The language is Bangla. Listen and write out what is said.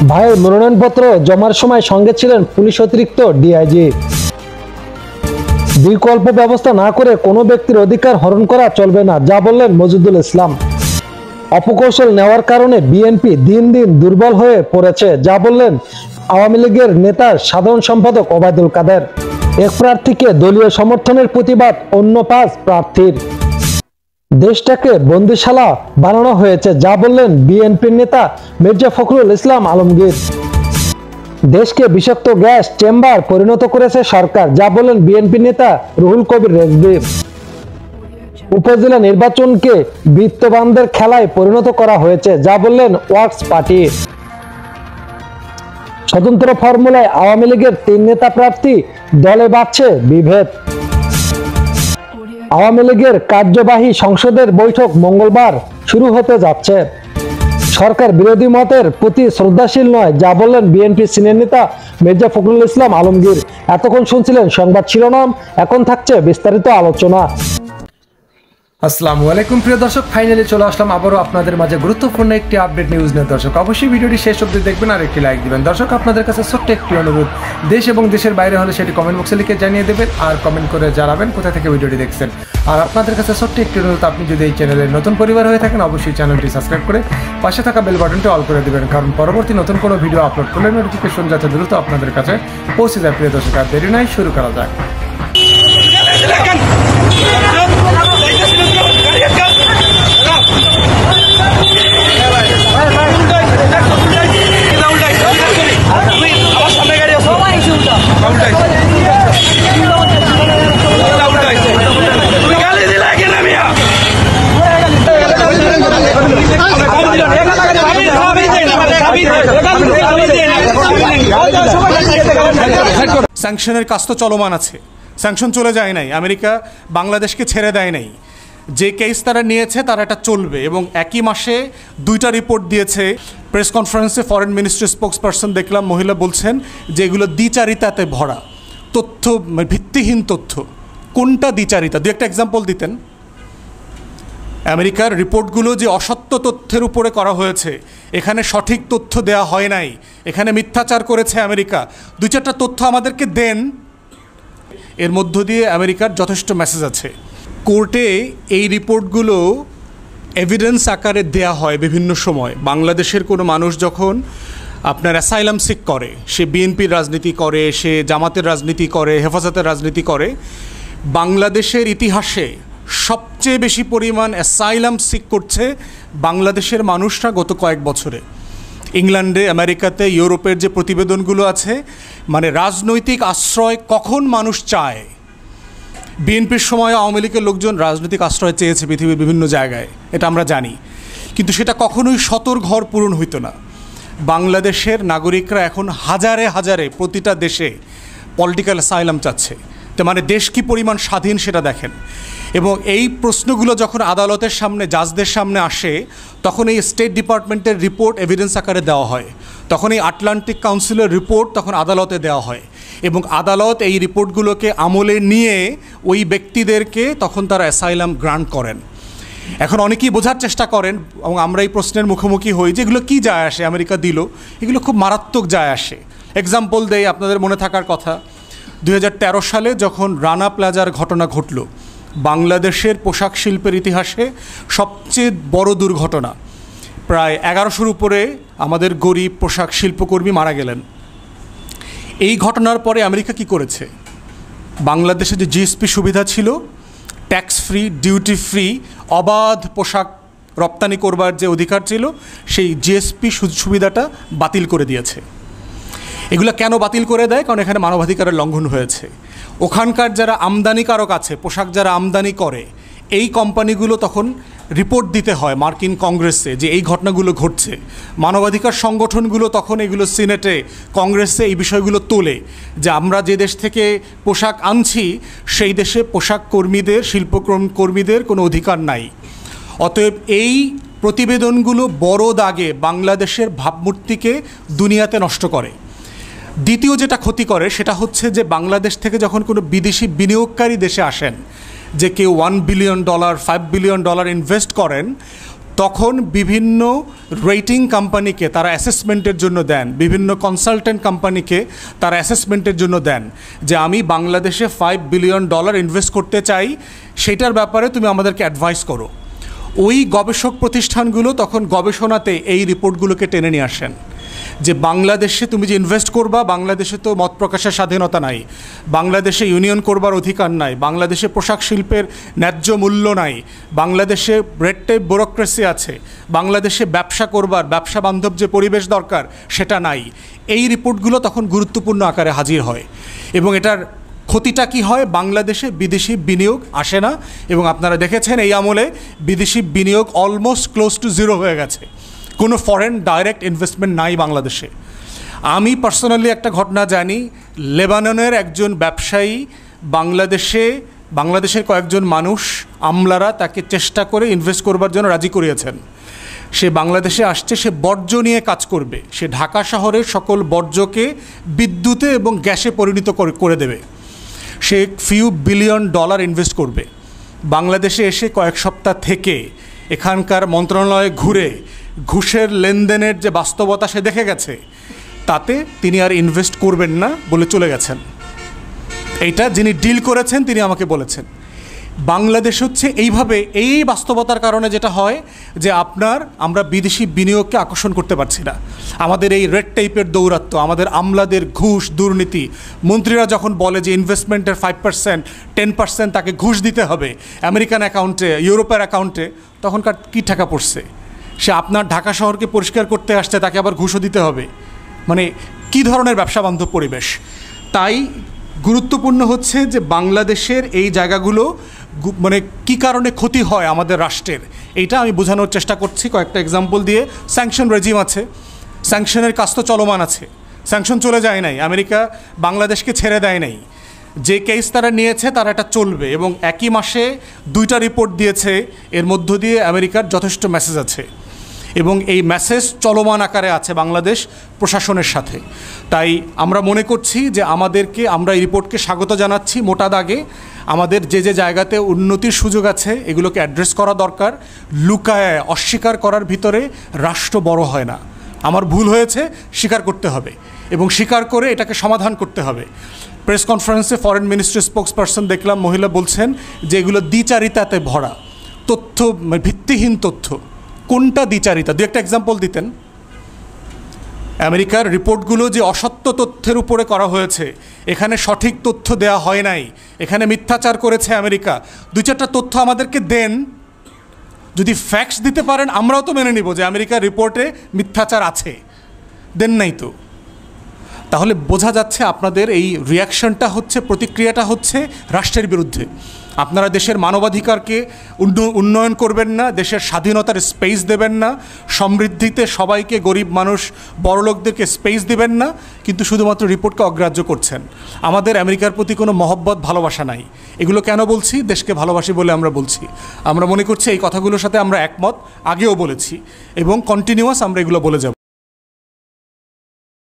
ভাইয়ের মনোনয়নপত্র জমার সময় সঙ্গে ছিলেন পুলিশ অতিরিক্ত ডিআইজি। বিকল্প ব্যবস্থা না করে কোনো ব্যক্তির অধিকার হরণ করা চলবে না, যা বললেন মজিদুল ইসলাম। অপকৌশল নেওয়ার কারণে বিএনপি দিন দিন দুর্বল হয়ে পড়েছে, যা বললেন আওয়ামী লীগের নেতা সাধারণ সম্পাদক ওবায়দুল কাদের। এক প্রার্থীকে দলীয় সমর্থনের প্রতিবাদ অন্য 5 প্রার্থীর। দেশটাকে বন্দিশালা বানানো হয়েছে, যা বললেন বিএনপির নেতা মির্জা ফখরুল ইসলাম আলমগীর। দেশকে বিষাক্ত গ্যাস চেম্বার পরিণত করেছে সরকার, যা বললেন বিএনপি নেতা রুহুল কবির রেজভী। উপজেলা নির্বাচনকে বিত্তবানদের খেলায় পরিণত করা হয়েছে, যা বললেন ওয়ার্কস পার্টি। স্বতন্ত্র ফর্মুলায় আওয়ামী লীগের 3 নেতা প্রার্থী, দলে বাড়ছে বিভেদ। আওয়ামী লীগের কার্যবাহী সংসদের বৈঠক মঙ্গলবার শুরু হতে যাচ্ছে। সরকার বিরোধী মতের প্রতি শ্রদ্ধাশীল নয়, যা বললেন বিএনপি সিনিয়র নেতা মির্জা ফখরুল ইসলাম আলমগীর। এতক্ষণ শুনছিলেন সংবাদ শিরোনাম, এখন থাকছে বিস্তারিত আলোচনা। আসসালামু আলাইকুম প্রিয় দর্শক, ফাইনালি চলে আসলাম আবারও আপনাদের মাঝে গুরুত্বপূর্ণ একটি আপডেট নিউজ নিয়ে। দর্শক অবশ্যই ভিডিওটি শেষ অবধি দেখবেন আর একটি লাইক দিবেন। দর্শক আপনাদের কাছে ছোট্ট একটি অনুরোধ, দেশ এবং দেশের বাইরে হলে সেটি কমেন্ট বক্সে লিখে জানিয়ে দেবেন আর কমেন্ট করে জানাবেন কোথা থেকে ভিডিওটি দেখছেন। আর আপনাদের কাছে ছোট্ট একটি অনুরোধ, আপনি যদি এই চ্যানেলের নতুন পরিবার হয়ে থাকেন অবশ্যই চ্যানেলটি সাবস্ক্রাইব করে পাশে থাকা বেল বাটনটি অল করে দেবেন, কারণ পরবর্তী নতুন কোনো ভিডিও আপলোড করলে নোটিফিকেশন যাতে দ্রুত আপনাদের কাছে পৌঁছে যায়। প্রিয় দর্শক আর দেরি নাই, শুরু করা যাক। স্যাংশনের কাজ তো চলমান আছে, স্যাংশন চলে যায় নাই, আমেরিকা বাংলাদেশকে ছেড়ে দেয় নাই। যে কেস তারা নিয়েছে তারা এটা চলবে এবং একই মাসে 2টা রিপোর্ট দিয়েছে। প্রেস কনফারেন্সে ফরেন মিনিস্ট্রি স্পোকসপারসন দেখলাম, মহিলা বলছেন যে এগুলো দ্বিচারিতাতে ভরা তথ্য, ভিত্তিহীন তথ্য। কোনটা দ্বিচারিতা? 2-একটা এক্সাম্পল দিতেন। আমেরিকার রিপোর্টগুলো যে অসত্য তথ্যের উপরে করা হয়েছে, এখানে সঠিক তথ্য দেওয়া হয় নাই, এখানে মিথ্যাচার করেছে আমেরিকা, 2-4টা তথ্য আমাদেরকে দেন। এর মধ্য দিয়ে আমেরিকার যথেষ্ট মেসেজ আছে। কোর্টে এই রিপোর্টগুলো এভিডেন্স আকারে দেয়া হয় বিভিন্ন সময়। বাংলাদেশের কোনো মানুষ যখন আপনার অ্যাসাইলাম সিক করে, সে বিএনপির রাজনীতি করে, সে জামাতের রাজনীতি করে, হেফাজতের রাজনীতি করে, বাংলাদেশের ইতিহাসে সবচেয়ে বেশি পরিমাণ অ্যাসাইলাম সিক করছে বাংলাদেশের মানুষরা গত কয়েক বছরে। ইংল্যান্ডে, আমেরিকাতে, ইউরোপের যে প্রতিবেদনগুলো আছে, মানে রাজনৈতিক আশ্রয় কখন মানুষ চায়। বিএনপির সময় আওয়ামী লীগের লোকজন রাজনৈতিক আশ্রয় চেয়েছে পৃথিবীর বিভিন্ন জায়গায়, এটা আমরা জানি, কিন্তু সেটা কখনোই শতর ঘর পূরণ হইতো না। বাংলাদেশের নাগরিকরা এখন হাজারে হাজারে প্রতিটা দেশে পলিটিক্যাল অ্যাসাইলাম চাচ্ছে। তো মানে দেশ কী পরিমাণ স্বাধীন সেটা দেখেন। এবং এই প্রশ্নগুলো যখন আদালতের সামনে, জাজদের সামনে আসে, তখন এই স্টেট ডিপার্টমেন্টের রিপোর্ট এভিডেন্স আকারে দেওয়া হয়, তখন এই আটলান্টিক কাউন্সিলের রিপোর্ট তখন আদালতে দেওয়া হয় এবং আদালত এই রিপোর্টগুলোকে আমলে নিয়ে ওই ব্যক্তিদেরকে তখন তারা অ্যাসাইলাম গ্রান্ট করেন। এখন অনেকেই বোঝার চেষ্টা করেন এবং আমরা এই প্রশ্নের মুখোমুখি হই যে এগুলো কী যায় আসে, আমেরিকা দিল, এগুলো খুব মারাত্মক যায় আসে। এক্সাম্পল দেই, আপনাদের মনে থাকার কথা, 2013 সালে যখন রানা প্লাজার ঘটনা ঘটল, বাংলাদেশের পোশাক শিল্পের ইতিহাসে সবচেয়ে বড় দুর্ঘটনা। প্রায় 1100-র উপরে আমাদের গরিব পোশাক শিল্পকর্মী মারা গেলেন। এই ঘটনার পরে আমেরিকা কি করেছে? বাংলাদেশে যে জিএসপি সুবিধা ছিল, ট্যাক্স ফ্রি, ডিউটি ফ্রি, অবাধ পোশাক রপ্তানি করবার যে অধিকার ছিল, সেই জিএসপি সুবিধাটা বাতিল করে দিয়েছে। এগুলো কেন বাতিল করে দেয়? কারণ এখানে মানবাধিকারের লঙ্ঘন হয়েছে। ওখানকার যারা আমদানিকারক আছে, পোশাক যারা আমদানি করে, এই কোম্পানিগুলো তখন রিপোর্ট দিতে হয় মার্কিন কংগ্রেসে যে এই ঘটনাগুলো ঘটছে। মানবাধিকার সংগঠনগুলো তখন এগুলো সিনেটে, কংগ্রেসে এই বিষয়গুলো তোলে যে আমরা যে দেশ থেকে পোশাক আনছি সেই দেশে পোশাক কর্মীদের, শিল্পকর্মীদের কোনো অধিকার নাই। অতএব এই প্রতিবেদনগুলো বড় দাগে বাংলাদেশের ভাবমূর্তিকে দুনিয়াতে নষ্ট করে। দ্বিতীয় যেটা ক্ষতি করে সেটা হচ্ছে যে বাংলাদেশ থেকে যখন কোনো বিদেশি বিনিয়োগকারী দেশে আসেন, যে কেউ $1 বিলিয়ন $5 বিলিয়ন ইনভেস্ট করেন, তখন বিভিন্ন রেটিং কোম্পানিকে তারা অ্যাসেসমেন্টের জন্য দেন, বিভিন্ন কনসালটেন্ট কোম্পানিকে তারা অ্যাসেসমেন্টের জন্য দেন যে আমি বাংলাদেশে $5 বিলিয়ন ইনভেস্ট করতে চাই, সেটার ব্যাপারে তুমি আমাদেরকে অ্যাডভাইস করো। ওই গবেষক প্রতিষ্ঠানগুলো তখন গবেষণাতে এই রিপোর্টগুলোকে টেনে নিয়ে আসেন যে বাংলাদেশে তুমি যে ইনভেস্ট করবা, বাংলাদেশে তো মত প্রকাশের স্বাধীনতা নাই, বাংলাদেশে ইউনিয়ন করবার অধিকার নাই, বাংলাদেশে পোশাক শিল্পের ন্যায্য মূল্য নাই, বাংলাদেশে রেড টেপ ব্যুরোক্রেসি আছে, বাংলাদেশে ব্যবসা করবার ব্যবসা বান্ধব যে পরিবেশ দরকার সেটা নাই। এই রিপোর্টগুলো তখন গুরুত্বপূর্ণ আকারে হাজির হয় এবং এটার ক্ষতিটা কি হয়, বাংলাদেশে বিদেশি বিনিয়োগ আসে না এবং আপনারা দেখেছেন এই আমলে বিদেশি বিনিয়োগ অলমোস্ট ক্লোজ টু জিরো হয়ে গেছে, কোনো ফরেন ডাইরেক্ট ইনভেস্টমেন্ট নাই বাংলাদেশে। আমি পার্সোনালি একটা ঘটনা জানি, লেবাননের একজন ব্যবসায়ী বাংলাদেশের কয়েকজন মানুষ আমলারা তাকে চেষ্টা করে ইনভেস্ট করবার জন্য রাজি করিয়েছেন। সে বাংলাদেশে আসছে, সে বর্জ্য নিয়ে কাজ করবে, সে ঢাকা শহরের সকল বর্জ্যকে বিদ্যুতে এবং গ্যাসে পরিণত করে দেবে। সে ফিউ বিলিয়ন ডলার ইনভেস্ট করবে। বাংলাদেশে এসে কয়েক সপ্তাহ থেকে এখানকার মন্ত্রণালয়ে ঘুরে ঘুষের লেনদেনের যে বাস্তবতা সে দেখে গেছে, তাতে তিনি আর ইনভেস্ট করবেন না বলে চলে গেছেন। এইটা যিনি ডিল করেছেন তিনি আমাকে বলেছেন। বাংলাদেশ হচ্ছে এইভাবে, এই বাস্তবতার কারণে যেটা হয় যে আমরা বিদেশি বিনিয়োগকে আকর্ষণ করতে পারছি না। আমাদের এই রেড টেপের দৌরাত্ম্য, আমাদের আমলাদের ঘুষ, দুর্নীতি, মন্ত্রীরা যখন বলে যে ইনভেস্টমেন্টের 5%, 10% তাকে ঘুষ দিতে হবে আমেরিকান অ্যাকাউন্টে, ইউরোপের অ্যাকাউন্টে, তখনকার কী টাকা পড়ছে? সে আপনার ঢাকা শহরকে পরিষ্কার করতে আসছে, তাকে আবার ঘুষও দিতে হবে। মানে কী ধরনের ব্যবসা বান্ধব পরিবেশ? তাই গুরুত্বপূর্ণ হচ্ছে যে বাংলাদেশের এই জায়গাগুলো মানে কী কারণে ক্ষতি হয় আমাদের রাষ্ট্রের, এইটা আমি বোঝানোর চেষ্টা করছি কয়েকটা এক্সাম্পল দিয়ে। স্যাংশন রেজিম আছে, স্যাংশনের কাজ তো চলমান আছে, স্যাংশন চলে যায় নাই, আমেরিকা বাংলাদেশকে ছেড়ে দেয় নাই। যে কেস তারা নিয়েছে তারা এটা চলবে এবং একই মাসে 2টা রিপোর্ট দিয়েছে, এর মধ্য দিয়ে আমেরিকার যথেষ্ট মেসেজ আছে এবং এই মেসেজ চলমান আকারে আছে বাংলাদেশ প্রশাসনের সাথে। তাই আমরা মনে করছি যে আমরা এই রিপোর্টকে স্বাগত জানাচ্ছি। মোটা দাগে আমাদের যে জায়গাতে উন্নতির সুযোগ আছে এগুলোকে অ্যাড্রেস করা দরকার। লুকায় অস্বীকার করার ভিতরে রাষ্ট্র বড় হয় না। আমার ভুল হয়েছে, স্বীকার করতে হবে এবং স্বীকার করে এটাকে সমাধান করতে হবে। প্রেস কনফারেন্সে ফরেন মিনিস্ট্রি স্পোক্সপারসন দেখলাম মহিলা বলছেন যে এগুলো দ্বিচারিতাতে ভরা, তথ্য ভিত্তিহীন তথ্য। কোনটা দ্বিচারিতা? দু একটা এক্সাম্পল দিতেন। আমেরিকার রিপোর্টগুলো যে অসত্য তথ্যের উপরে করা হয়েছে, এখানে সঠিক তথ্য দেওয়া হয় নাই, এখানে মিথ্যাচার করেছে আমেরিকা, 2-4টা তথ্য আমাদেরকে দেন। যদি ফ্যাক্টস দিতে পারেন আমরাও তো মেনে নিব যে আমেরিকার রিপোর্টে মিথ্যাচার আছে, দেন নাই তো। তাহলে বোঝা যাচ্ছে আপনাদের এই রিয়াকশনটা হচ্ছে, প্রতিক্রিয়াটা হচ্ছে রাষ্ট্রের বিরুদ্ধে। আপনারা দেশের মানবাধিকারকে উন্নয়ন করবেন না, দেশের স্বাধীনতার স্পেস দেবেন না, সমৃদ্ধিতে সবাইকে, গরিব মানুষ বড়লোকদেরকে স্পেস দেবেন না, কিন্তু শুধুমাত্র রিপোর্টকে অগ্রাহ্য করছেন। আমাদের আমেরিকার প্রতি কোনো মহব্বত, ভালোবাসা নাই। এগুলো কেন বলছি? দেশকে ভালোবাসি বলে আমরা বলছি। আমরা মনে করছি এই কথাগুলোর সাথে আমরা একমত, আগেও বলেছি এবং কন্টিনিউয়াস আমরা এগুলো বলে যাব।